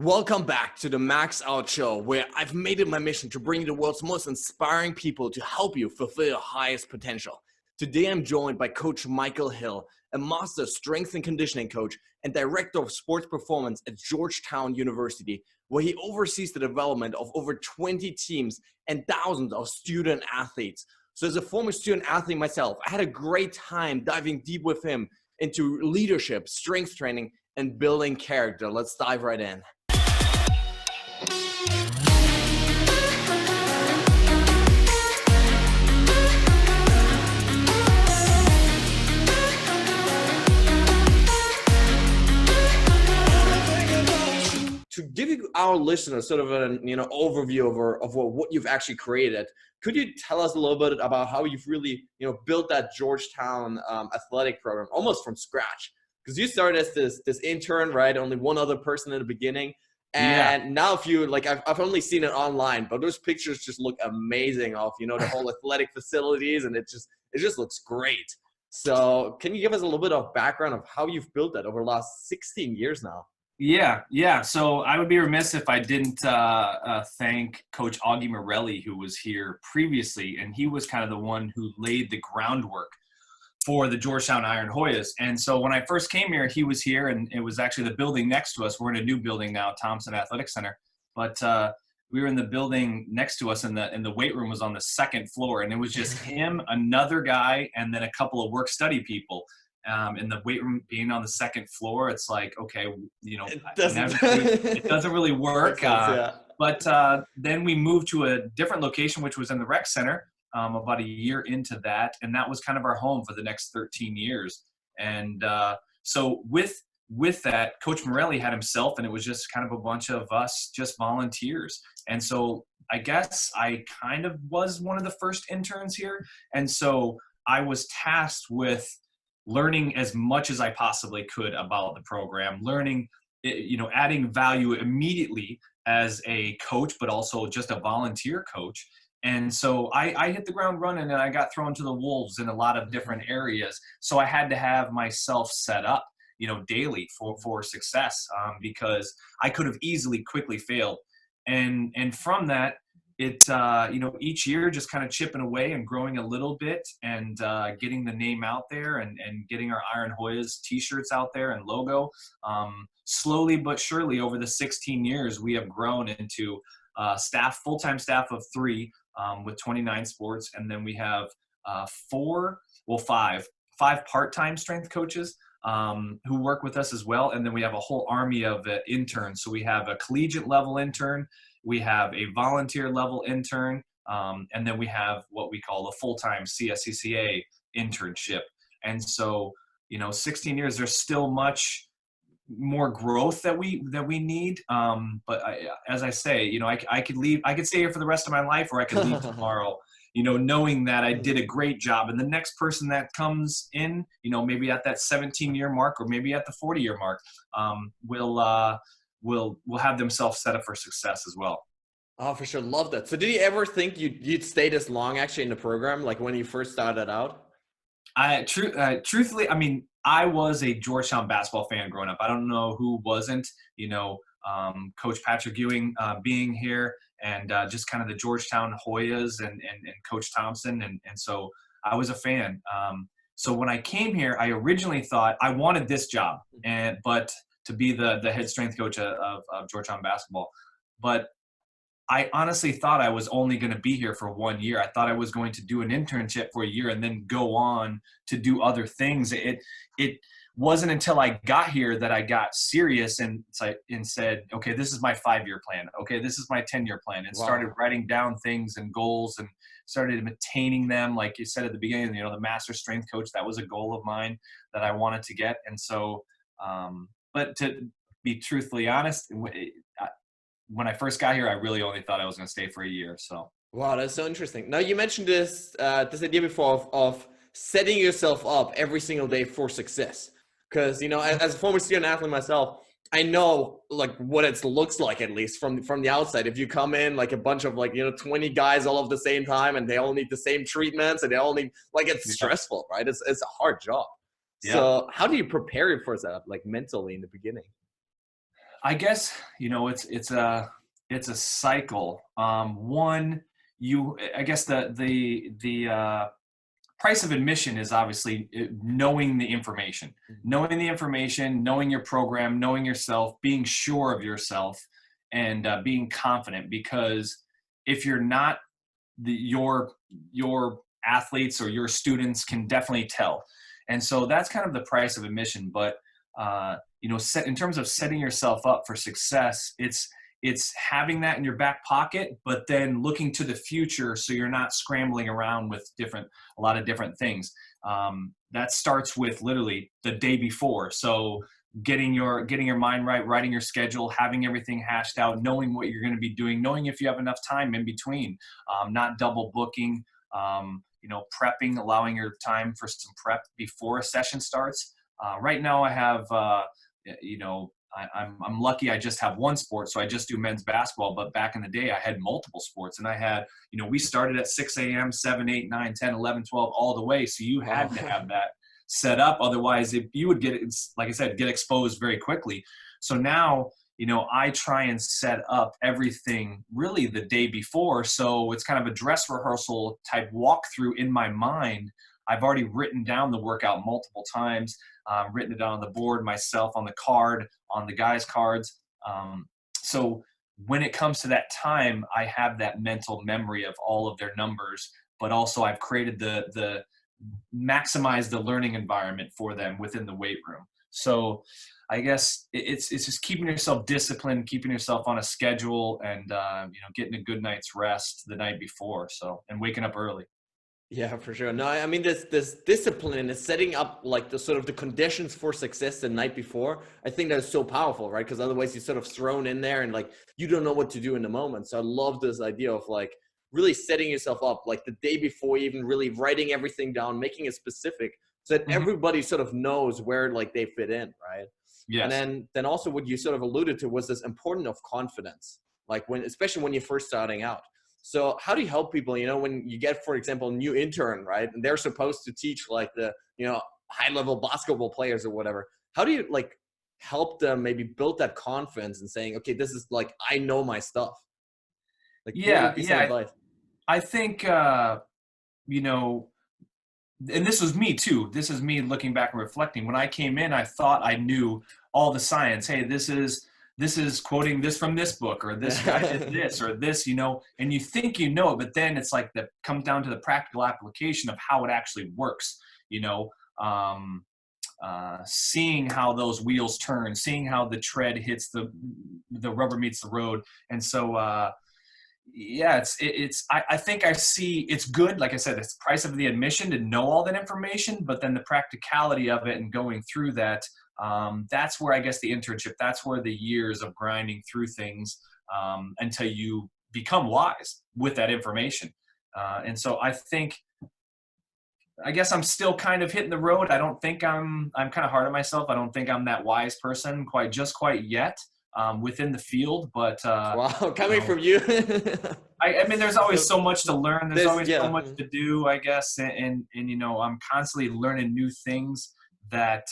Welcome back to the Max Out Show, where I've made it my mission to bring you the world's most inspiring people to help you fulfill your highest potential. Today, I'm joined by Coach Michael Hill, a master strength and conditioning coach and director of sports performance at Georgetown University, where he oversees the development of over 20 teams and thousands of student athletes. So as a former student athlete myself, I had a great time diving deep with him into leadership, strength training, and building character. Let's dive right in. To give you our listeners sort of an overview of what you've actually created, could you tell us a little bit about how you've really built that Georgetown athletic program almost from scratch? Because you started as this intern, right? Only one other person in the beginning, and now if you I've only seen it online, but those pictures just look amazing of the whole athletic facilities, and it just looks great. So can you give us a little bit of background of how you've built that over the last 16 years now? Yeah. So I would be remiss if I didn't thank Coach Augie Morelli, who was here previously, and he was kind of the one who laid the groundwork for the Georgetown Iron Hoyas. And so when I first came here, he was here, and it was actually the building next to us. We're in a new building now, Thompson Athletic Center, but we were in the building next to us, and the weight room was on the second floor, and it was just him, another guy, and then a couple of work study people. In the weight room being on the second floor, it's like, okay, it doesn't really work. But then we moved to a different location, which was in the rec center about a year into that. And that was kind of our home for the next 13 years. And so with that, Coach Morelli had himself, and it was just kind of a bunch of us, just volunteers. And so I guess I kind of was one of the first interns here. And so I was tasked with learning as much as I possibly could about the program, learning, adding value immediately as a coach, but also just a volunteer coach. And so I hit the ground running, and I got thrown to the wolves in a lot of different areas. So I had to have myself set up, daily for success, because I could have easily quickly failed. And from that, it each year just kind of chipping away and growing a little bit, and getting the name out there, and getting our Iron Hoyas t-shirts out there and logo. Slowly but surely over the 16 years, we have grown into full-time staff of 3 with 29 sports. And then we have 5 part-time strength coaches who work with us as well. And then we have a whole army of interns. So we have a collegiate level intern, we have a volunteer level intern, and then we have what we call a full-time CSCCA internship. And so, 16 years, there's still much more growth that we need. But as I say, I could stay here for the rest of my life, or I could leave tomorrow, knowing that I did a great job. And the next person that comes in, maybe at that 17-year mark, or maybe at the 40-year mark, will have themselves set up for success as well. Oh, for sure. Love that. So did you ever think you'd stay this long actually in the program, like when you first started out? Truthfully, I mean, I was a Georgetown basketball fan growing up. I don't know who wasn't, Coach Patrick Ewing being here, and just kind of the Georgetown Hoyas and Coach Thompson. And so I was a fan. So when I came here, I originally thought I wanted this job, but to be the head strength coach of Georgetown basketball. But I honestly thought I was only going to be here for 1 year. I thought I was going to do an internship for a year and then go on to do other things. It wasn't until I got here that I got serious and said, okay, this is my 5-year plan. Okay, this is my 10-year plan, and started writing down things and goals, and started attaining them. Like you said at the beginning, the master strength coach, that was a goal of mine that I wanted to get. And so, but to be truthfully honest, when I first got here, I really only thought I was going to stay for a year. So. Wow, that's so interesting. Now, you mentioned this idea before of setting yourself up every single day for success. Because, as a former student athlete myself, I know what it looks like, at least from the outside. If you come in like a bunch of 20 guys all at the same time, and they all need the same treatments, and they all need it's stressful, right? It's a hard job. Yeah. So how do you prepare for that, mentally in the beginning? I guess, it's a cycle. I guess the price of admission is obviously knowing the information, knowing your program, knowing yourself, being sure of yourself, and being confident. Because if you're not, your athletes or your students can definitely tell. And so that's kind of the price of admission. But in terms of setting yourself up for success, it's having that in your back pocket, but then looking to the future so you're not scrambling around with a lot of different things. That starts with literally the day before. So getting your mind right, writing your schedule, having everything hashed out, knowing what you're going to be doing, knowing if you have enough time in between, not double booking, prepping, allowing your time for some prep before a session starts. Right now I have, I'm lucky I just have one sport, so I just do men's basketball. But back in the day, I had multiple sports, and I had, we started at 6 a.m., 7, 8, 9, 10, 11, 12, all the way. So you had to have that set up. Otherwise, if you would get exposed very quickly. So now, I try and set up everything really the day before. So it's kind of a dress rehearsal type walkthrough in my mind. I've already written down the workout multiple times, written it down on the board, myself on the card, on the guys' cards. So when it comes to that time, I have that mental memory of all of their numbers, but also I've created the maximize the learning environment for them within the weight room. So I guess it's just keeping yourself disciplined, keeping yourself on a schedule, and getting a good night's rest the night before. And waking up early. Yeah, for sure. No, I mean, this discipline is setting up like the sort of the conditions for success the night before. I think that is so powerful, right? Because otherwise you're sort of thrown in there and like you don't know what to do in the moment. So I love this idea of like really setting yourself up like the day before, even really writing everything down, making it specific so that everybody sort of knows where like they fit in, right? Yes. And then also what you sort of alluded to was this importance of confidence, like especially when you're first starting out. So how do you help people, when you get, for example, a new intern, right? And they're supposed to teach like the, high level basketball players or whatever. How do you like help them maybe build that confidence and saying, okay, this is like, I know my stuff. Like, what would be some advice? I think, and this was me too. This is me looking back and reflecting. When I came in, I thought I knew all the science. Hey, this is quoting this from this book, or this guy did this, or this, and you think you know it, but then it's like that comes down to the practical application of how it actually works, seeing how those wheels turn, seeing how the tread hits the rubber meets the road. And so, I think I see it's good. Like I said, it's the price of the admission to know all that information, but then the practicality of it and going through that, that's where I guess the internship, that's where the years of grinding through things until you become wise with that information. And so I guess I'm still kind of hitting the road. I don't think I'm kind of hard on myself. I don't think I'm that wise person quite yet within the field, but wow, coming from you. I mean, there's always so much to learn. There's always so much to do, I guess. And I'm constantly learning new things that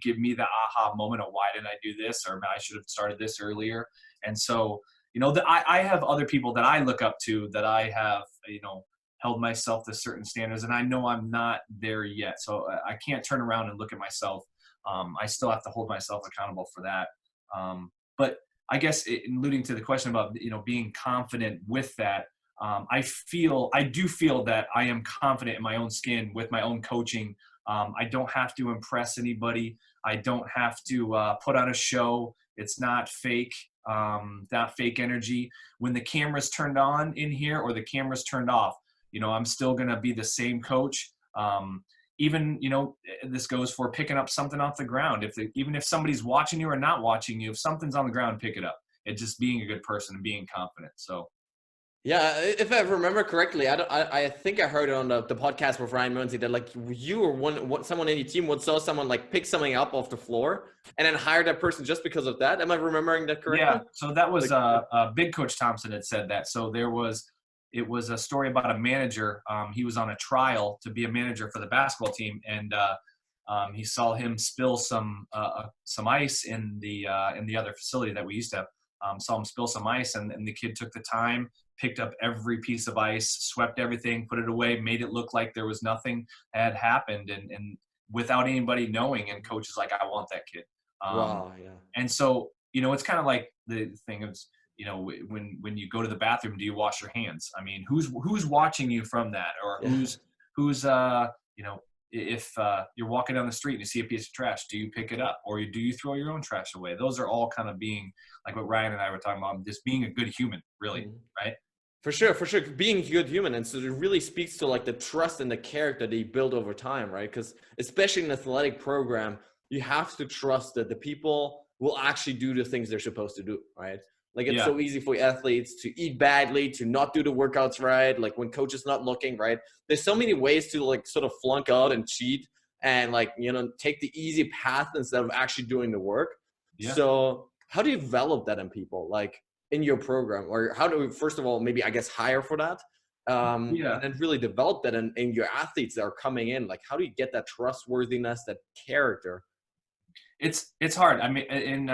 give me the aha moment of why didn't I do this, or I should have started this earlier. And so, I have other people that I look up to that I have, held myself to certain standards, and I know I'm not there yet. So I can't turn around and look at myself. I still have to hold myself accountable for that. But I guess alluding to the question about, being confident with that, I do feel that I am confident in my own skin with my own coaching. I don't have to impress anybody. I don't have to put on a show. It's not fake, not fake energy. When the camera's turned on in here or the camera's turned off, I'm still going to be the same coach. Even, this goes for picking up something off the ground. Even if somebody's watching you or not watching you, if something's on the ground, pick it up. It's just being a good person and being confident. So. Yeah, if I remember correctly, I think I heard it on the podcast with Ryan Munsey that like you or someone in your team saw someone like pick something up off the floor and then hire that person just because of that. Am I remembering that correctly? Yeah. So that was Big Coach Thompson had said that. So it was a story about a manager. He was on a trial to be a manager for the basketball team, and He saw him spill some ice in the other facility that we used to have. Saw him spill some ice, and the kid took the time, picked up every piece of ice, swept everything, put it away, made it look like there was nothing had happened, and without anybody knowing. And coach is like, I want that kid. Wow. Yeah. And so, it's kind of like the thing of, when you go to the bathroom, do you wash your hands? I mean, who's watching you from that? Or Yeah. who's if you're walking down the street and you see a piece of trash, do you pick it up, or do you throw your own trash away? Those are all kind of being like what Ryan and I were talking about, just being a good human, really, right? For sure, being a good human. And so it really speaks to like the trust and the character that you build over time, right? Because especially in an athletic program, you have to trust that the people will actually do the things they're supposed to do, right? Like it's so easy for athletes to eat badly, to not do the workouts right, like when coach is not looking, right? There's so many ways to like sort of flunk out and cheat and like, take the easy path instead of actually doing the work. Yeah. So how do you develop that in people, like in your program? Or how do we, first of all, maybe I guess hire for that? And then really develop that in your athletes that are coming in? Like, how do you get that trustworthiness, that character? It's hard. I mean,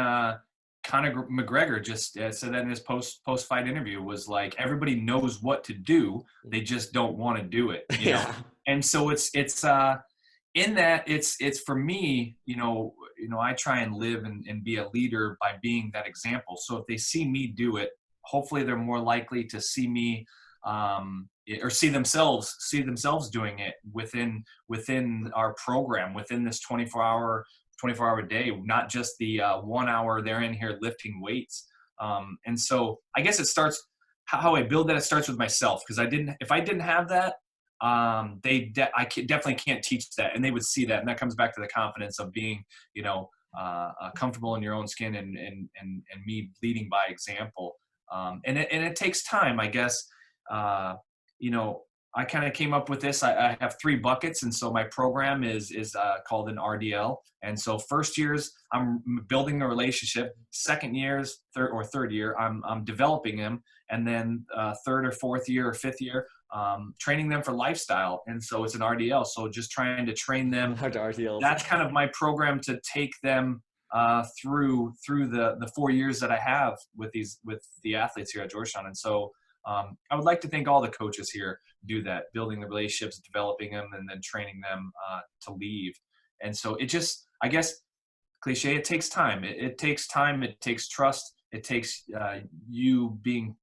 Conor McGregor just said that in his post-fight interview, was like, everybody knows what to do, they just don't want to do it, know? And so it's in that it's for me, I try and live and be a leader by being that example. So if they see me do it, hopefully they're more likely to see me or see themselves doing it within our program, within this 24-hour day, not just the 1 hour they're in here lifting weights. And so I guess it starts, how I build that, it starts with myself. Because if I didn't have that, definitely can't teach that, and they would see that. And that comes back to the confidence of being, comfortable in your own skin, and me leading by example. And it takes time, I guess. I kind of came up with this. I have 3 buckets. And so my program is called an RDL. And so first years, I'm building a relationship. Second years, third year, I'm developing them. And then third or fourth year or fifth year, training them for lifestyle. And so it's an RDL. So just trying to train them. That's kind of my program to take them through the 4 years that I have with the athletes here at Georgetown. And so I would like to think all the coaches here do that, building the relationships, developing them, and then training them to leave. And so it just, I guess, cliche, it takes time. It takes time. It takes trust. It takes you being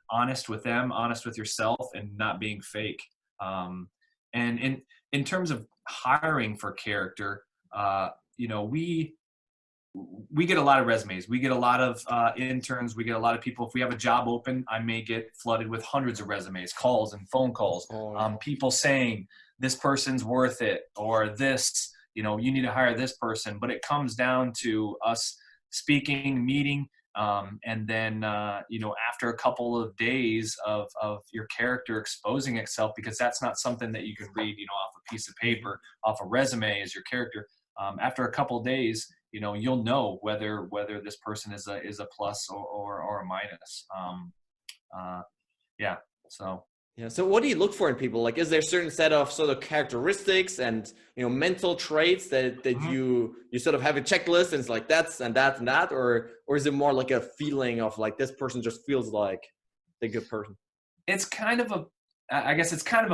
honest with them, honest with yourself, and not being fake. And in terms of hiring for character, we get a lot of resumes. We get a lot of interns. We get a lot of people. If we have a job open, I may get flooded with hundreds of resumes, calls and phone calls. People saying this person's worth it, or this, you need to hire this person. But it comes down to us speaking, meeting, and then, after a couple of days of your character exposing itself, because that's not something that you can read, off a piece of paper, off a resume as your character. After a couple of days, you'll know whether this person is a plus or a minus. So what do you look for in people? Like, is there a certain set of sort of characteristics and mental traits that you sort of have a checklist and it's like that's and that and that, or is it more like a feeling of like this person just feels like a good person? It's kind of a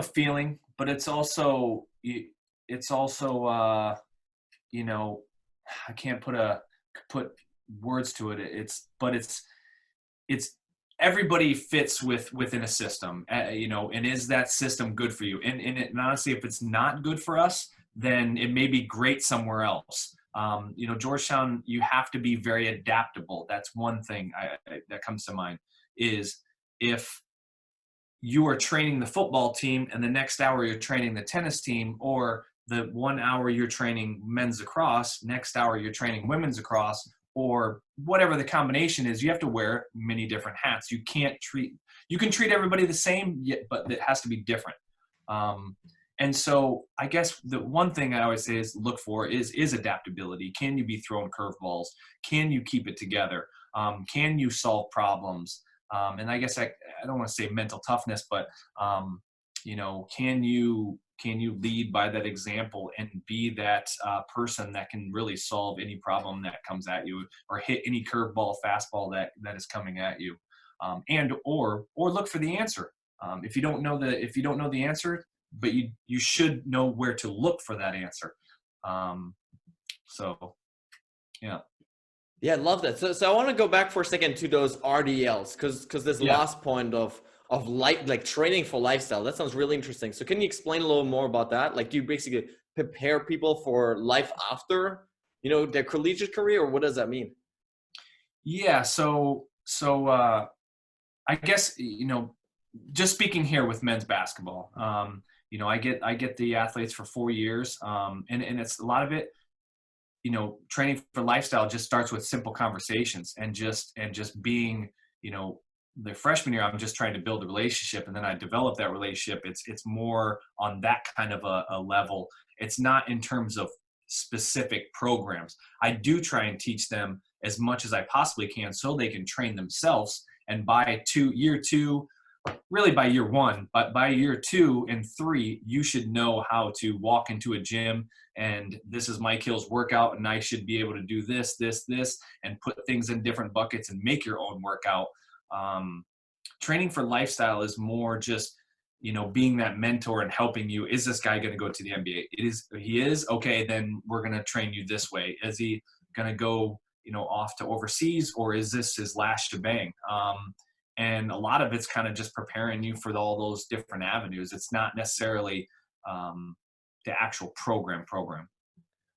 feeling, but it's also I can't put words to it. It's everybody fits within a system, and is that system good for you? And honestly, if it's not good for us, then it may be great somewhere else. Georgetown, you have to be very adaptable. That's one thing that comes to mind, is if you are training the football team and the next hour you're training the tennis team, or the 1 hour you're training men's lacrosse, next hour you're training women's lacrosse, or whatever the combination is, you have to wear many different hats. You can treat everybody the same, but it has to be different. And so I guess the one thing I always say is look for is adaptability. Can you be throwing curveballs? Can you keep it together? Can you solve problems? And I guess I don't want to say mental toughness, but can you can you lead by that example and be that person that can really solve any problem that comes at you, or hit any curveball, fastball that is coming at you, and or look for the answer. If you don't know the answer, but you should know where to look for that answer. So yeah. Yeah, I love that. So I want to go back for a second to those RDLs, because this Yeah. last point of life, like training for lifestyle, that sounds really interesting. So can you explain a little more about that? Like, do you basically prepare people for life after, their collegiate career, or what does that mean? Yeah. So I guess, just speaking here with men's basketball, I get the athletes for 4 years, and it's a lot of it. Training for lifestyle just starts with simple conversations, and just being, the freshman year, I'm just trying to build a relationship, and then I develop that relationship. It's more on that kind of a level. It's not in terms of specific programs. I do try and teach them as much as I possibly can so they can train themselves. And by year two, really by year one, but by year 2 and 3, you should know how to walk into a gym and this is Mike Hill's workout, and I should be able to do this, and put things in different buckets and make your own workout. Training for lifestyle is more just, being that mentor and helping you. Is this guy going to go to the NBA? He is. Okay, then we're going to train you this way. Is he going to go, off to overseas, or is this his last shebang? And a lot of it's kind of just preparing you for all those different avenues. It's not necessarily the actual program.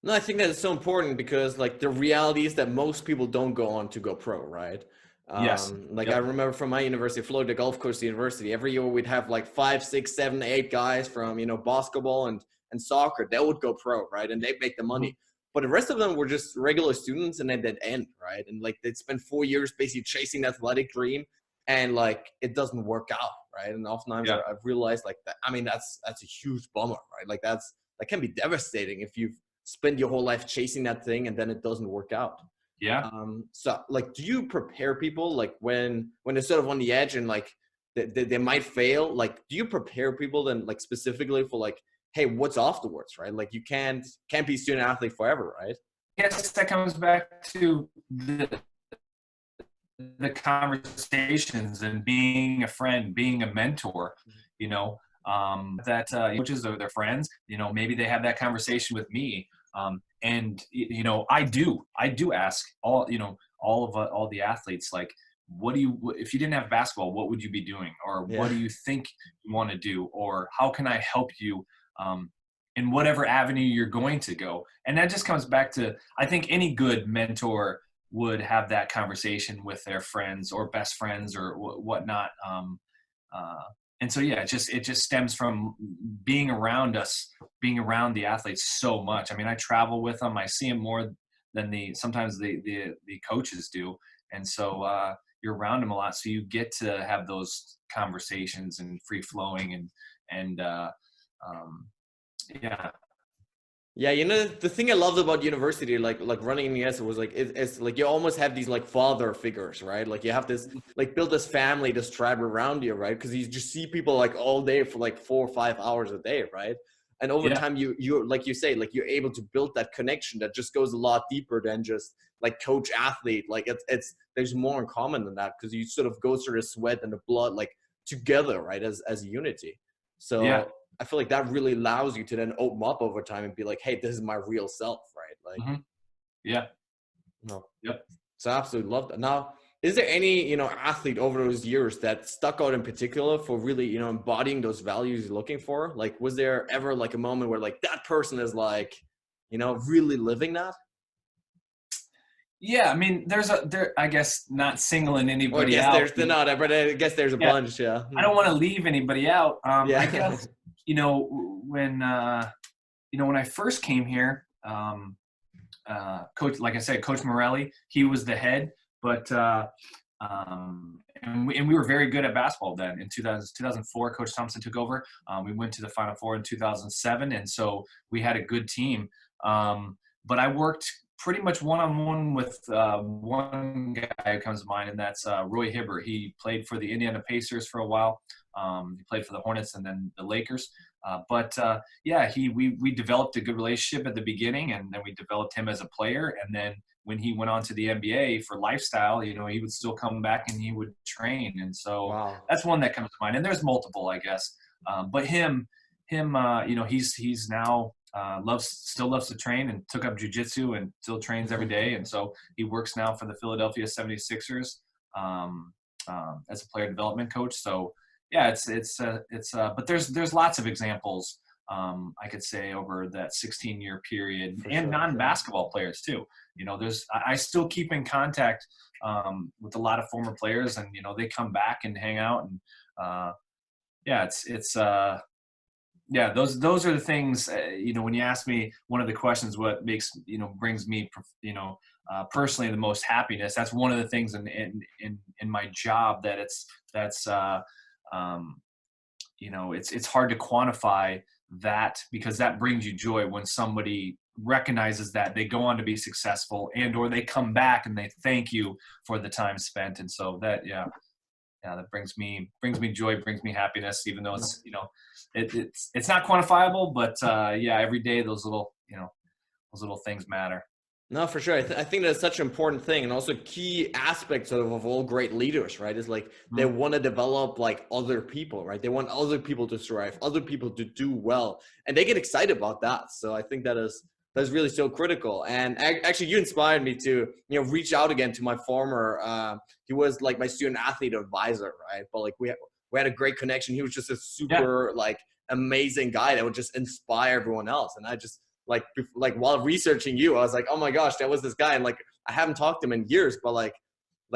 No, I think that is so important, because like the reality is that most people don't go on to go pro, right? Yes. Like Yep. I remember from my university, Florida Gulf Coast University, every year we'd have like 5, 6, 7, 8 guys from, basketball and soccer that would go pro, right? And they'd make the money. But the rest of them were just regular students, and then they'd end, right? And like they'd spend 4 years basically chasing the athletic dream, and like it doesn't work out, right? And oftentimes Yeah. I've realized like that. I mean, that's a huge bummer, right? Like that can be devastating if you've spent your whole life chasing that thing and then it doesn't work out. Yeah. So like, do you prepare people like when they're sort of on the edge and like they might fail? Like, do you prepare people then like specifically for like, hey, what's afterwards, right? Like you can't be a student athlete forever, right? I guess that comes back to the conversations and being a friend, being a mentor, that coaches or their friends, maybe they have that conversation with me. And I do ask all the athletes, like, if you didn't have basketball, what would you be doing? Or what do you think you want to do? Or how can I help you in whatever avenue you're going to go? And that just comes back to, I think any good mentor would have that conversation with their friends or best friends or whatnot. And so, yeah, it just stems from being around the athletes so much. I mean, I travel with them. I see them more than sometimes the coaches do. And so you're around them a lot. So you get to have those conversations and free flowing and yeah. Yeah, the thing I loved about university, like running in the US, was like it's like you almost have these like father figures, right? Like you have this like build this family, this tribe around you, right? Because you just see people like all day for like 4 or 5 hours a day, right? And over time, you like you say, like you're able to build that connection that just goes a lot deeper than just like coach athlete. Like it's there's more in common than that, because you sort of go through the sweat and the blood like together, right? As a unity. So. Yeah. I feel like that really allows you to then open up over time and be like, hey, this is my real self, right? Like, Yeah. no. Yep. So I absolutely love that. Now, is there any, athlete over those years that stuck out in particular for really, embodying those values you're looking for? Like, was there ever like a moment where like that person is like, really living that? Yeah. I mean, I guess not singling Or I anybody guess out. there's not, but I guess there's a bunch, yeah. I don't want to leave anybody out. Yeah. I guess, when I first came here, Coach, like I said, Coach Morelli, he was the head, but and we were very good at basketball then. In 2004, Coach Thompson took over. We went to the Final Four in 2007, and so we had a good team. But I worked pretty much one-on-one with one guy who comes to mind, and that's Roy Hibbert. He played for the Indiana Pacers for a while. He played for the Hornets and then the Lakers. Yeah, we developed a good relationship at the beginning, and then we developed him as a player. And then when he went on to the NBA for lifestyle, he would still come back and he would train. And so Wow. that's one that comes to mind. And there's multiple, I guess. But he's now still loves to train and took up jujitsu and still trains every day. And so he works now for the Philadelphia 76ers as a player development coach. So yeah, but there's lots of examples. I could say over that 16-year period, For and sure. non-basketball players too. I still keep in contact with a lot of former players, and they come back and hang out, and yeah, those are the things. When you ask me one of the questions, what brings me personally the most happiness. That's one of the things in my job it's hard to quantify that, because that brings you joy when somebody recognizes that they go on to be successful, and or they come back and they thank you for the time spent. And so that that brings me joy, brings me happiness, even though it's not quantifiable, but every day those little things matter. No, for sure. I think that's such an important thing, and also key aspects of all great leaders, right? Is like they want to develop like other people, right? They want other people to thrive, other people to do well, and they get excited about that. So I think that's really so critical. And actually, you inspired me to reach out again to my former. He was like my student athlete advisor, right? But like we had a great connection. He was just a super like amazing guy that would just inspire everyone else, and I just. Like while researching you, I was like, oh my gosh, that was this guy. And like, I haven't talked to him in years, but like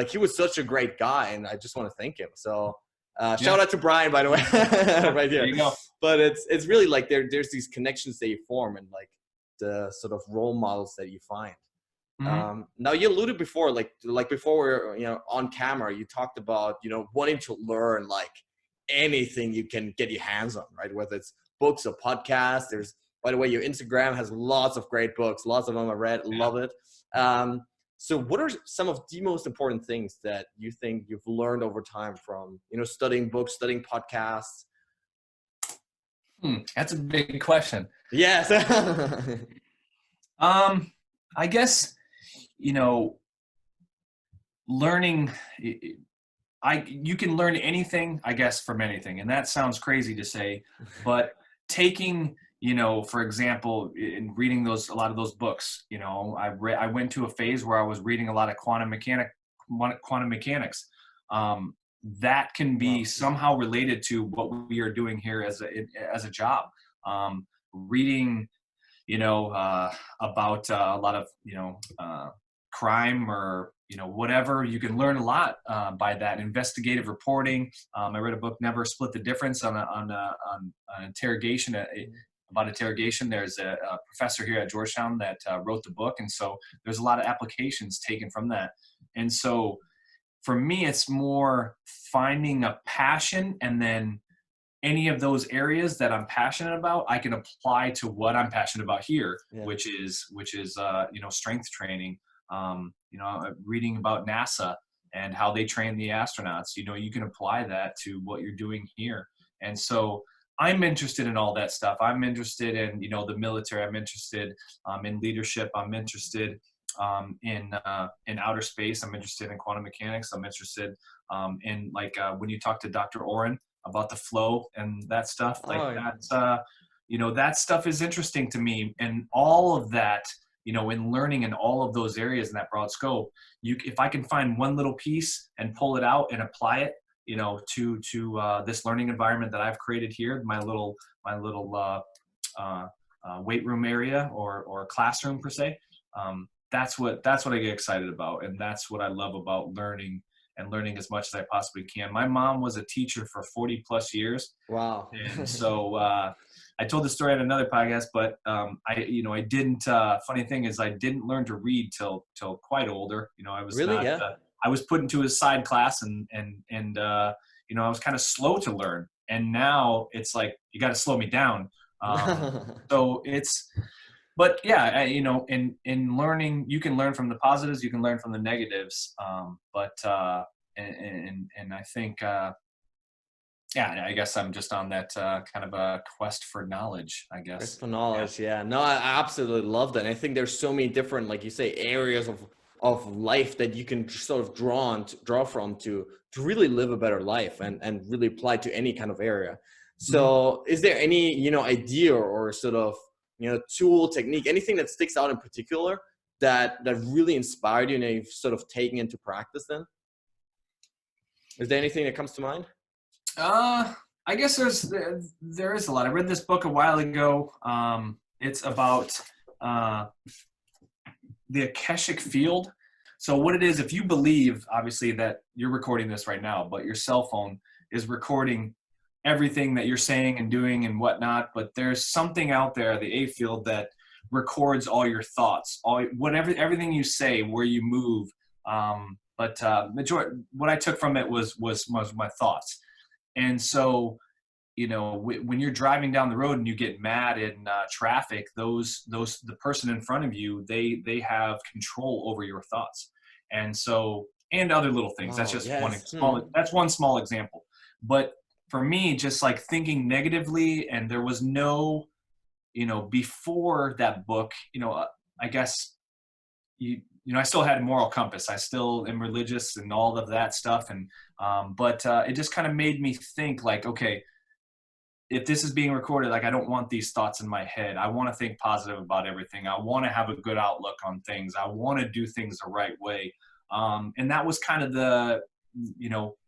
he was such a great guy, and I just want to thank him. So shout out to Brian, by the way, right here. There you go. But it's really like there's these connections that you form, and like the sort of role models that you find. Now you alluded before, like before we're on camera, you talked about wanting to learn like anything you can get your hands on, right? Whether it's books or podcasts. By the way, your Instagram has lots of great books. Lots of them I read. Love it. So what are some of the most important things that you think you've learned over time from, studying books, studying podcasts? That's a big question. Yes. I guess, learning, you can learn anything, I guess, from anything. And that sounds crazy to say, but taking, for example, in reading a lot of those books, I went to a phase where I was reading a lot of quantum mechanics. That can be somehow related to what we are doing here as a job. Reading, about a lot of, crime or, whatever, you can learn a lot by that. Investigative reporting. I read a book, Never Split the Difference, on interrogation. About interrogation. There's a professor here at Georgetown that wrote the book, and so there's a lot of applications taken from that. And so for me, it's more finding a passion, and then any of those areas that I'm passionate about, I can apply to what I'm passionate about here, which is strength training. Reading about NASA and how they train the astronauts. You can apply that to what you're doing here. And so I'm interested in all that stuff. I'm interested in, the military. I'm interested in leadership. I'm interested in outer space. I'm interested in quantum mechanics. I'm interested in when you talk to Dr. Oren about the flow and that stuff, that stuff is interesting to me. And all of that, in learning in all of those areas in that broad scope, if I can find one little piece and pull it out and apply it, to this learning environment that I've created here, my little weight room area or classroom per se. That's what I get excited about, and that's what I love about learning as much as I possibly can. My mom was a teacher for 40 plus years. Wow. And so I told the story on another podcast, but I didn't. Funny thing is, I didn't learn to read till quite older. I was really I was put into a side class, and I was kind of slow to learn. And now it's like, you got to slow me down. So but yeah, in learning, you can learn from the positives, you can learn from the negatives. And I think Yeah, I guess I'm just on that kind of a quest for knowledge, I Quest guess. for Yeah. knowledge, yeah. No, I absolutely love that. And I think there's so many different, like you say, areas of life that you can sort of draw from to really live a better life and really apply to any kind of area. Mhm. So, is there any idea or sort of tool, technique, anything that sticks out in particular that really inspired you and you've sort of taken into practice? Then, is there anything that comes to mind? Uh, I guess there is a lot. I read this book a while ago. It's about uh, the Akashic field. So what it is, if you believe, obviously, that you're recording this right now, but your cell phone is recording everything that you're saying and doing and whatnot, but there's something out there, the A field, that records all your thoughts, everything you say, where you move. But what I took from it was my thoughts. And so, when you're driving down the road and you get mad in traffic, the person in front of you, they have control over your thoughts. And so, and other little things. That's Oh, just yes. that's one small example. But for me, just like thinking negatively, and there was no, before that book, I guess I still had a moral compass. I still am religious and all of that stuff. And, but it just kind of made me think like, okay, if this is being recorded, like I don't want these thoughts in my head. I want to think positive about everything. I want to have a good outlook on things. I want to do things the right way. And that was kind of the,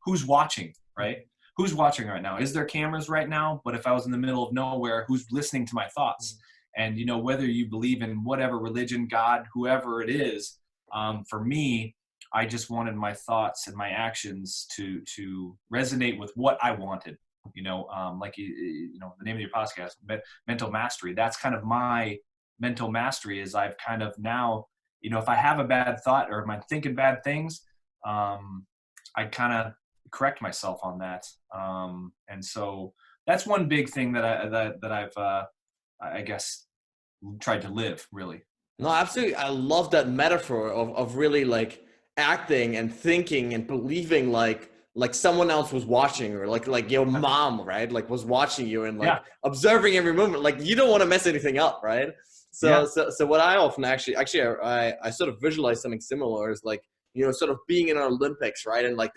who's watching, right? Who's watching right now? Is there cameras right now? But if I was in the middle of nowhere, who's listening to my thoughts? And, whether you believe in whatever religion, God, whoever it is, for me, I just wanted my thoughts and my actions to resonate with what I wanted. Like the name of your podcast, mental mastery. That's kind of my mental mastery. Is I've kind of now, if I have a bad thought or am I thinking bad things, I kind of correct myself on that. And so that's one big thing that I've I guess tried to live really. No, absolutely. I love that metaphor of really like acting and thinking and believing like someone else was watching, or like your mom, right? Like was watching you and like Yeah, observing every movement. Like you don't want to mess anything up, right? So yeah, so what I often actually I sort of visualize something similar is like, sort of being in an Olympics, right? And like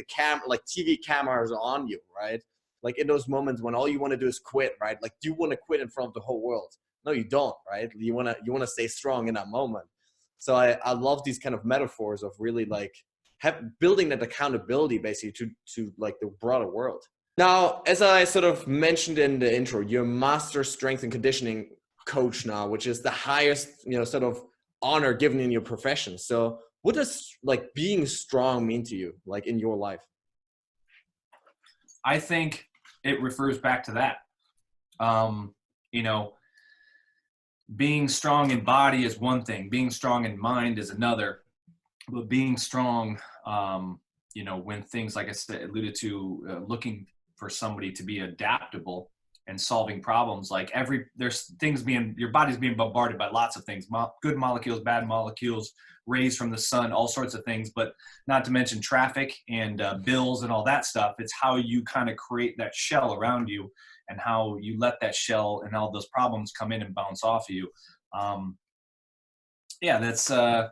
like TV cameras are on you, right? Like in those moments when all you want to do is quit, right? Like do you want to quit in front of the whole world? No, you don't, right? You wanna stay strong in that moment. So I love these kind of metaphors of really like building that accountability basically to like the broader world. Now, as I sort of mentioned in the intro, you're a master strength and conditioning coach now, which is the highest, sort of honor given in your profession. So what does like being strong mean to you, like in your life? I think it refers back to that. Um, you know, being strong in body is one thing, being strong in mind is another. But being strong, when things like I said, alluded to, looking for somebody to be adaptable and solving problems, like there's things your body's being bombarded by lots of things, good molecules, bad molecules, rays from the sun, all sorts of things, but not to mention traffic and bills and all that stuff. It's how you kind of create that shell around you and how you let that shell and all those problems come in and bounce off of you. Um, yeah, that's, I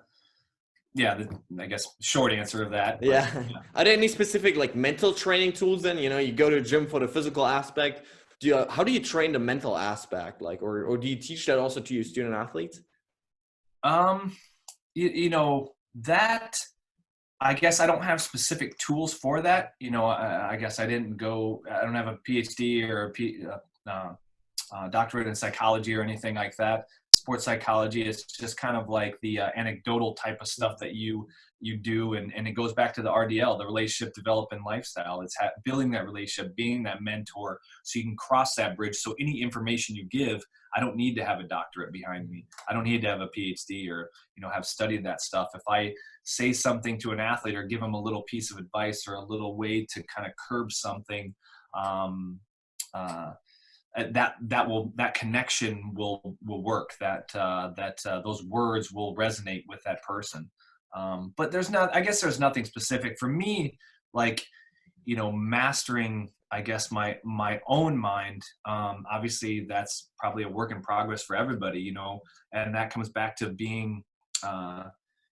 guess short answer of that. But, Yeah. Are there any specific like mental training tools then? You go to the gym for the physical aspect. How do you train the mental aspect? Like, or do you teach that also to your student athletes? um, that, I guess I don't have specific tools for that. I guess I don't have a PhD or doctorate in psychology or anything like that. Sports psychology is just kind of like the anecdotal type of stuff that you do, and it goes back to the RDL, the relationship development lifestyle. It's building that relationship, being that mentor, so you can cross that bridge. So any information you give, I don't need to have a doctorate behind me. I don't need to have a PhD or have studied that stuff. If I say something to an athlete or give them a little piece of advice or a little way to kind of curb something, that connection will work. Those words will resonate with that person. But there's not. I guess there's nothing specific for me. Like mastering I guess my own mind. Obviously, that's probably a work in progress for everybody, and that comes back to being,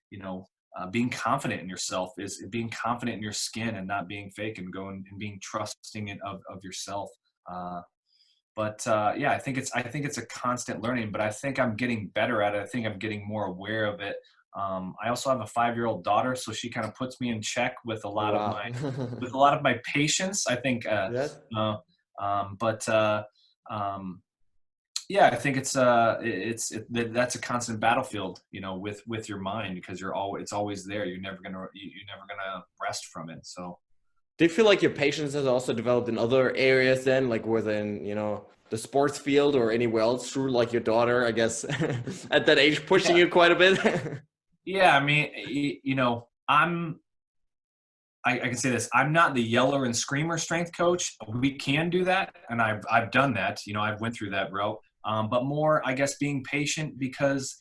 you know, being confident in yourself, is being confident in your skin and not being fake, and going and being trusting of yourself. But I think it's a constant learning, but I think I'm getting better at it. I think I'm getting more aware of it. I also have a 5-year-old daughter, so she kind of puts me in check with a lot of Wow. my patience. I think, Yes. uh, but yeah, I think that's a constant battlefield, with your mind, because it's always there. You're never gonna rest from it. So. Do you feel like your patience has also developed in other areas then, like within, the sports field or anywhere else through like your daughter, I guess, at that age, pushing Yeah. you quite a bit? Yeah, I mean, I can say this. I'm not the yeller and screamer strength coach. We can do that, and I've done that. I've went through that route. But more, I guess, being patient, because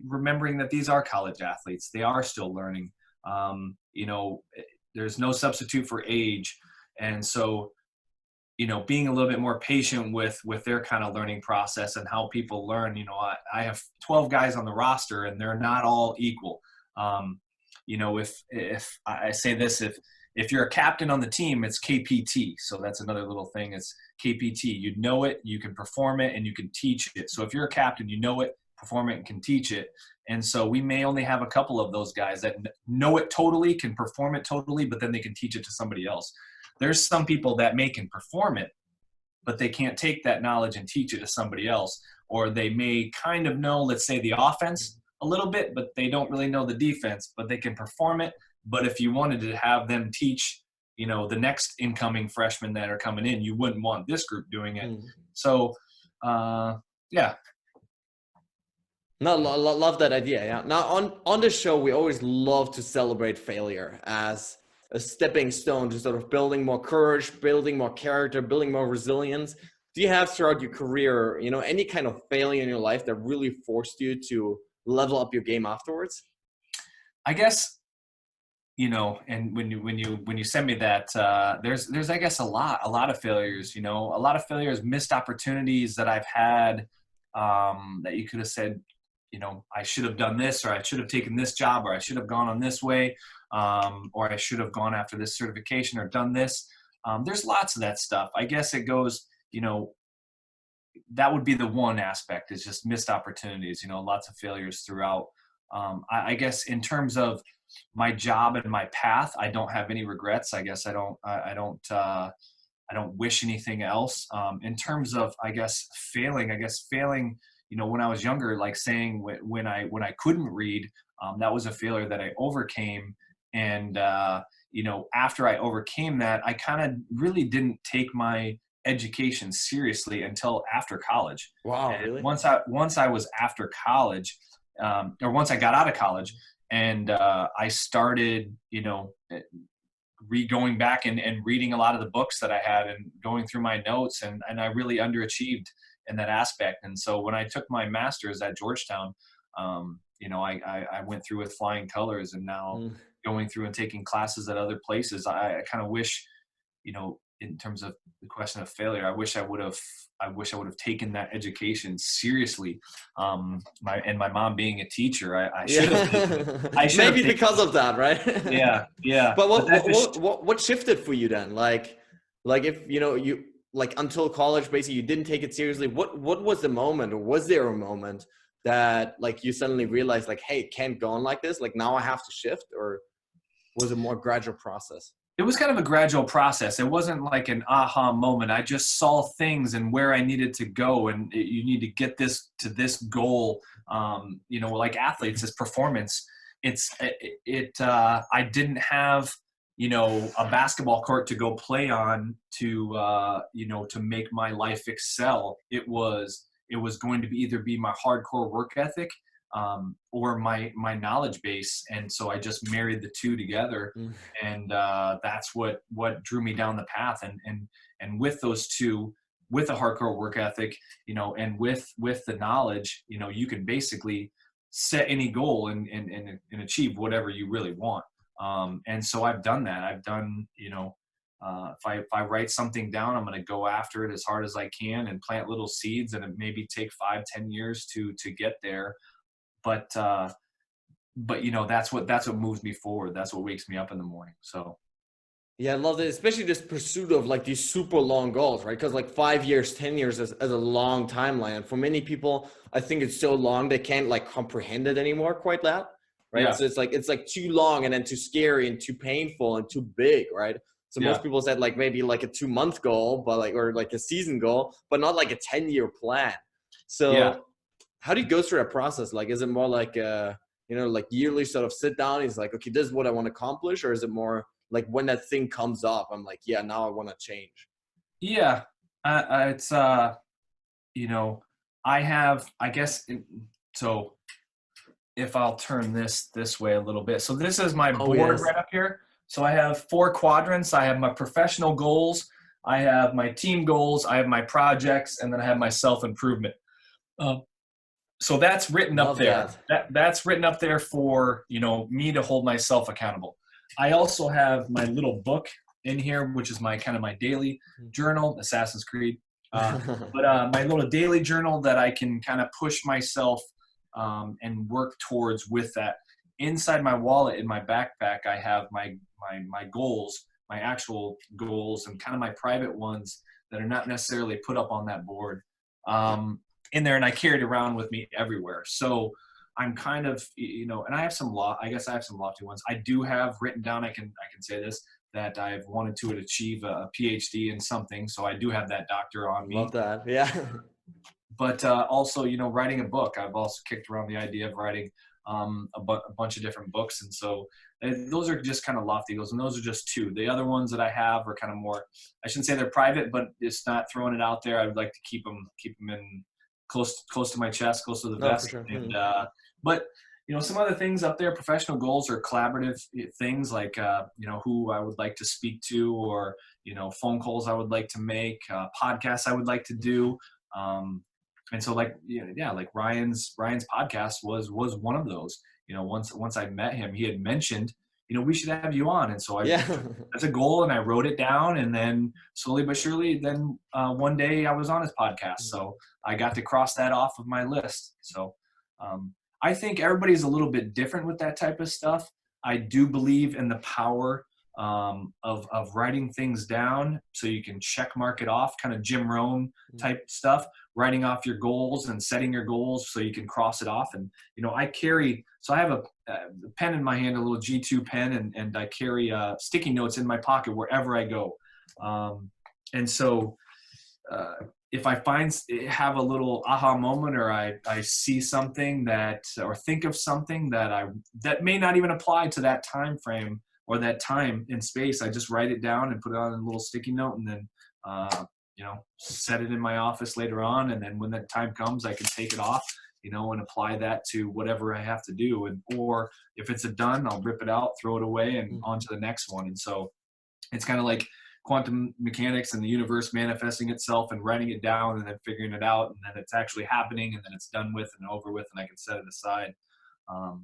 remembering that these are college athletes, they are still learning. There's no substitute for age, and so being a little bit more patient with their kind of learning process and how people learn. I have 12 guys on the roster, and they're not all equal. If I say this, if you're a captain on the team, it's KPT. So that's another little thing. It's KPT. You know it, you can perform it, and you can teach it. So if you're a captain, you know it, perform it, and can teach it. And so we may only have a couple of those guys that know it totally, can perform it totally, but then they can teach it to somebody else. There's some people that can perform it, but they can't take that knowledge and teach it to somebody else. Or they may kind of know, let's say, the offense a little bit, but they don't really know the defense, but they can perform it. But if you wanted to have them teach, the next incoming freshmen that are coming in, you wouldn't want this group doing it. So, yeah. No, love that idea. Yeah. Now on the show, we always love to celebrate failure as a stepping stone to sort of building more courage, building more character, building more resilience. Do you have throughout your career, any kind of failure in your life that really forced you to level up your game afterwards? I guess, and when you send me that, there's I guess a lot of failures, a lot of failures, missed opportunities that I've had, that you could have said, I should have done this, or I should have taken this job, or I should have gone on this way, or I should have gone after this certification or done this. There's lots of that stuff. I guess it goes, that would be the one aspect, is just missed opportunities, lots of failures throughout. I guess in terms of my job and my path, I don't have any regrets. I guess I don't wish anything else. In terms of, I guess failing, when I was younger, like saying when I couldn't read, that was a failure that I overcame. And, after I overcame that, I kind of really didn't take my education seriously until after college. Wow, And really? once I was after college, or once I got out of college, and I started, going back and reading a lot of the books that I had and going through my notes, and I really underachieved in that aspect. And so when I took my master's at Georgetown, I went through with flying colors, and now going through and taking classes at other places. I kind of wish, in terms of the question of failure, I wish I would have taken that education seriously. My mom being a teacher, I should have. I should Maybe have because of that, right? Yeah. But that just, what shifted for you then? Like if you like until college, basically you didn't take it seriously. What was the moment, or was there a moment that like you suddenly realized like, hey, it can't go on like this? Like now I have to shift, or was it more gradual process? It was kind of a gradual process. It wasn't like an aha moment. I just saw things and where I needed to go, and you need to get this to this goal. Like athletes, this performance. I didn't have, a basketball court to go play on to make my life excel. It was going to either be my hardcore work ethic, or my knowledge base. And so I just married the two together. And that's what drew me down the path. And with those two, with a hardcore work ethic, and with the knowledge, you can basically set any goal and achieve whatever you really want. And so I've done that. I've done, If I write something down, I'm going to go after it as hard as I can and plant little seeds, and it maybe take 5-10 years to get there. But that's what moves me forward. That's what wakes me up in the morning. So. Yeah, I love it, especially this pursuit of like these super long goals, right? Because like 5 years, 10 years is a long timeline. And for many people, I think it's so long they can't like comprehend it anymore quite that, right? Yeah. So it's like too long and then too scary and too painful and too big, right? So Yeah. most people said like maybe like a 2-month goal, but like, or like a season goal, but not like a 10-year plan. Yeah. So how do you go through that process? Like, is it more like, like yearly sort of sit down? He's like, okay, this is what I want to accomplish. Or is it more like when that thing comes up, I'm like, yeah, now I want to change. Yeah. It's, I have, I guess, so if I'll turn this way a little bit. So this is my board yes. right up here. So I have 4 quadrants. I have my professional goals. I have my team goals. I have my projects, and then I have my self-improvement. So that's written up there. That's written up there for, me to hold myself accountable. I also have my little book in here, which is my kind of my daily journal, Assassin's Creed. But my little daily journal that I can kind of push myself and work towards with that. Inside my wallet in my backpack, I have my goals, my actual goals, and kind of my private ones that are not necessarily put up on that board in there, and I carry it around with me everywhere. So I'm kind of, and I have some I guess I have some lofty ones. I do have written down, I can say this, that I've wanted to achieve a PhD in something. So I do have that doctor on me. Love that. Yeah. But also, writing a book. I've also kicked around the idea of writing a bunch of different books. And so those are just kind of lofty goals. And those are just 2. The other ones that I have are kind of more, I shouldn't say they're private, but it's not throwing it out there. I would like to keep them in close to my chest, close to the vest. For sure. And, but some other things up there, professional goals or collaborative things like, who I would like to speak to, or, phone calls I would like to make, podcasts I would like to do. And so like Ryan's podcast was one of those. Once I met him, he had mentioned, we should have you on. And so that's a goal, and I wrote it down, and then slowly but surely, then one day I was on his podcast. So I got to cross that off of my list. So I think everybody's a little bit different with that type of stuff. I do believe in the power of writing things down so you can check mark it off, kind of Jim Rohn type stuff, writing off your goals and setting your goals so you can cross it off. And, I have a pen in my hand, a little G2 pen, and I carry sticky notes in my pocket wherever I go. And so if I have a little aha moment, or I see something or think of something that may not even apply to that time frame or that time in space, I just write it down and put it on a little sticky note, and then, set it in my office later on. And then when that time comes, I can take it off, and apply that to whatever I have to do. Or if it's done, I'll rip it out, throw it away, and on to the next one. And so it's kind of like quantum mechanics and the universe manifesting itself and writing it down and then figuring it out. And then it's actually happening, and then it's done with and over with, and I can set it aside. That's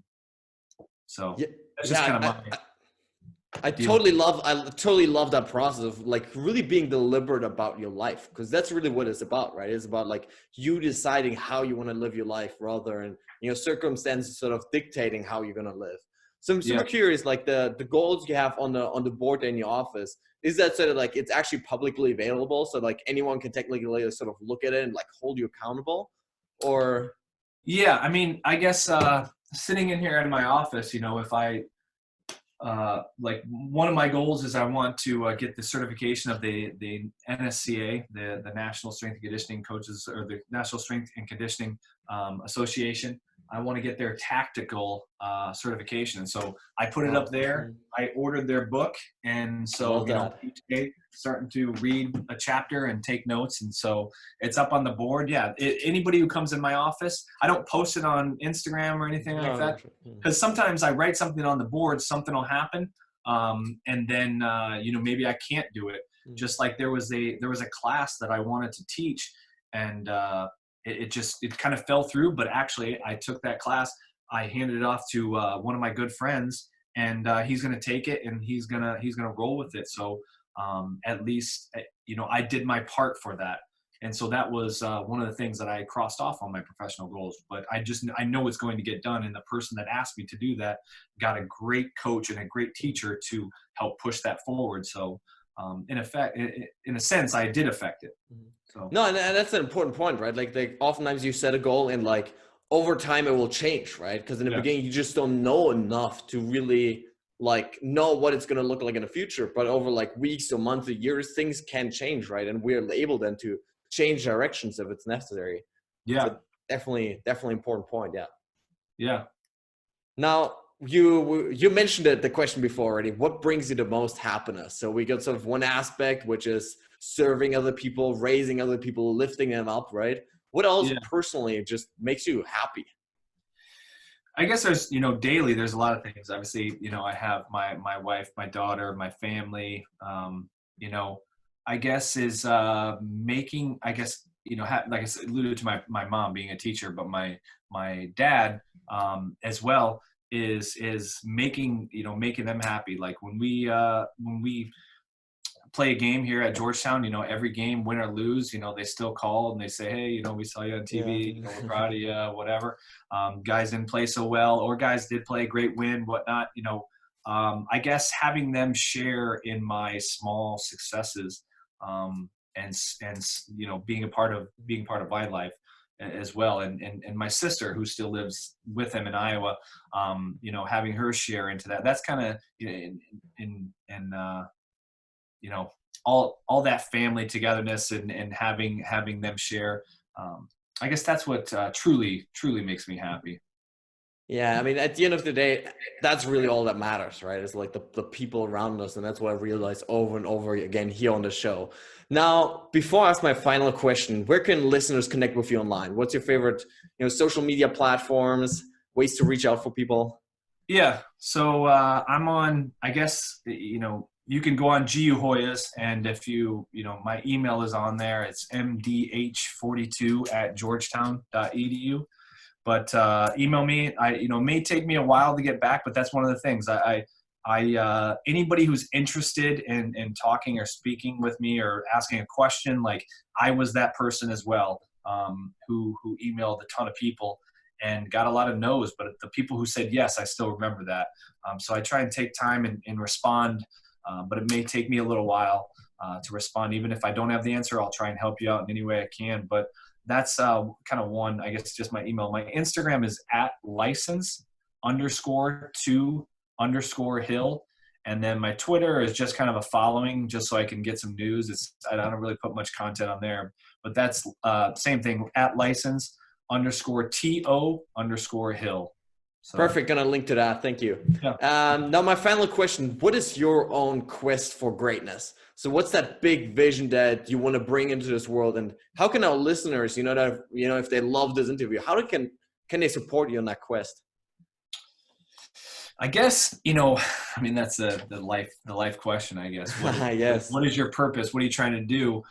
just kind of I totally love that process of like really being deliberate about your life, because that's really what it's about, right? It's about like you deciding how you want to live your life rather than circumstances sort of dictating how you're going to live. So I'm super curious, like the goals you have on the board in your office, is that sort of like it's actually publicly available, so like anyone can technically sort of look at it and like hold you accountable? Or yeah, I mean, I guess sitting in here in my office, if I like one of my goals is I want to get the certification of the NSCA, the National Strength and Conditioning Coaches, or the National Strength and Conditioning Association. I want to get their tactical certification. And so I put it up there. I ordered their book. And so, each day starting to read a chapter and take notes. And so it's up on the board. Yeah. Anybody who comes in my office, I don't post it on Instagram or anything like that. Because sometimes I write something on the board, something will happen. And then, maybe I can't do it. Just like there was a class that I wanted to teach, and it kind of fell through, but actually I took that class, I handed it off to one of my good friends, and he's going to take it, and he's going to roll with it. So at least, I did my part for that. And so that was one of the things that I crossed off on my professional goals. But I know it's going to get done. And the person that asked me to do that got a great coach and a great teacher to help push that forward. So in a sense, I did affect it. So no, and that's an important point, right? Like oftentimes you set a goal and like over time it will change, right? Because in the beginning you just don't know enough to really like know what it's going to look like in the future. But over like weeks or months or years, things can change, right? And we're able then to change directions if it's necessary. yeah, So definitely important point. Yeah. yeah. Now you mentioned it, the question before already. What brings you the most happiness? So we got sort of one aspect, which is serving other people, raising other people, lifting them up, right? What else Yeah. personally just makes you happy? I guess there's, daily, there's a lot of things. Obviously, I have my wife, my daughter, my family, I guess is making, I guess, like I said, alluded to my mom being a teacher, but my dad as well is making, making them happy. Like when we play a game here at Georgetown, every game, win or lose, they still call and they say, hey, we saw you on TV, Yeah. we're proud of you, whatever. Guys didn't play so well, or guys did play a great win, whatnot. I guess having them share in my small successes, and being a part of my life as well. And my sister, who still lives with him in Iowa, having her share into that. That's kind of all that family togetherness and having them share. I guess that's what truly makes me happy. Yeah, I mean, at the end of the day, that's really all that matters, right? It's like the people around us, and that's what I realized over and over again here on the show. Now, before I ask my final question, where can listeners connect with you online? What's your favorite, social media platforms, ways to reach out for people? Yeah, so I'm on, I guess, you can go on GU Hoyas, and if my email is on there. It's mdh42@georgetown.edu. But email me. May take me a while to get back, but that's one of the things. Anybody who's interested in talking or speaking with me or asking a question, like I was that person as well, who emailed a ton of people and got a lot of no's, but the people who said yes, I still remember that. So I try and take time and respond, but it may take me a little while to respond. Even if I don't have the answer, I'll try and help you out in any way I can. But that's kind of one, I guess, just my email. My Instagram is @license_2_Hill. And then my Twitter is just kind of a following, just so I can get some news. I don't really put much content on there, but that's same thing, @license_TO_Hill. So, Perfect. Gonna link to that. Thank you. yeah. Now, my final question: what is your own quest for greatness? So, what's that big vision that you want to bring into this world, and how can our listeners, if they love this interview, how can they support you on that quest? I guess, I mean, that's the life question, I guess. Yes. What is your purpose? What are you trying to do?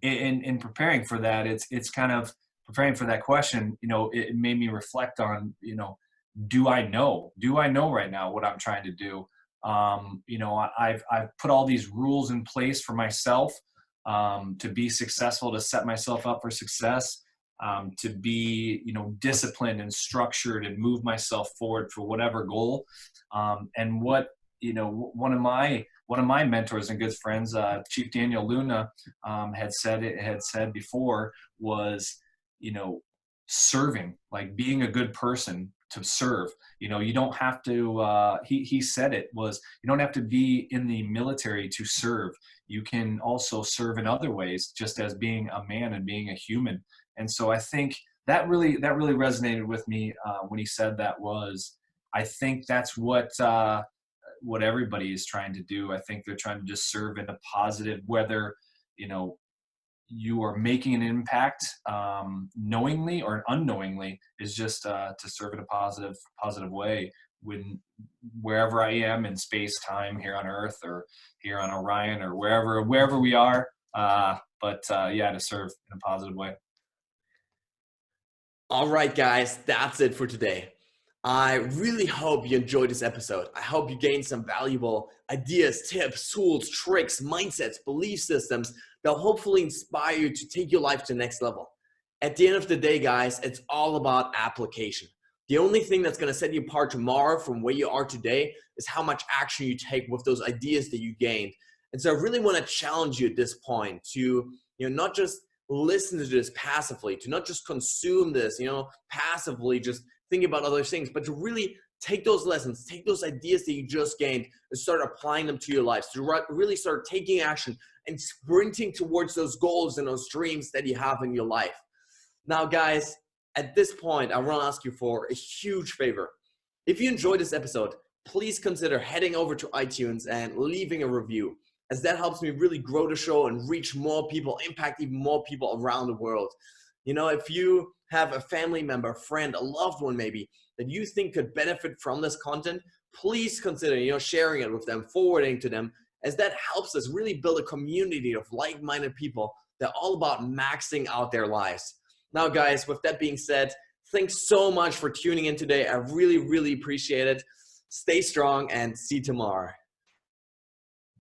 In preparing for that, it's kind of preparing for that question. It made me reflect on, do I know right now what I'm trying to do? I've put all these rules in place for myself, to be successful, to set myself up for success, to be, disciplined and structured and move myself forward for whatever goal. And what, one of my mentors and good friends, Chief Daniel Luna, had said before was, serving, like being a good person to serve. You don't have to, he said it was, you don't have to be in the military to serve. You can also serve in other ways, just as being a man and being a human. And so I think that really resonated with me when he said that. I think that's what everybody is trying to do. I think they're trying to just serve in a positive, whether, you are making an impact knowingly or unknowingly, is just to serve in a positive way wherever I am in space time, here on Earth or here on Orion or wherever we are. To serve in a positive way. All right, guys, that's it for today. I really hope you enjoyed this episode. I hope you gained some valuable ideas, tips, tools, tricks, mindsets, belief systems that will hopefully inspire you to take your life to the next level. At the end of the day, guys, it's all about application. The only thing that's going to set you apart tomorrow from where you are today is how much action you take with those ideas that you gained. And so I really want to challenge you at this point to, not just listen to this passively, to not just consume this, passively, just thinking about other things, but to really take those lessons, take those ideas that you just gained and start applying them to your lives, to really start taking action and sprinting towards those goals and those dreams that you have in your life. Now, guys, at this point, I want to ask you for a huge favor. If you enjoyed this episode, please consider heading over to iTunes and leaving a review, as that helps me really grow the show and reach more people, impact even more people around the world. If you have a family member, a friend, a loved one maybe, that you think could benefit from this content, please consider, sharing it with them, forwarding to them, as that helps us really build a community of like-minded people that are all about maxing out their lives. Now, guys, with that being said, thanks so much for tuning in today. I really, really appreciate it. Stay strong and see you tomorrow.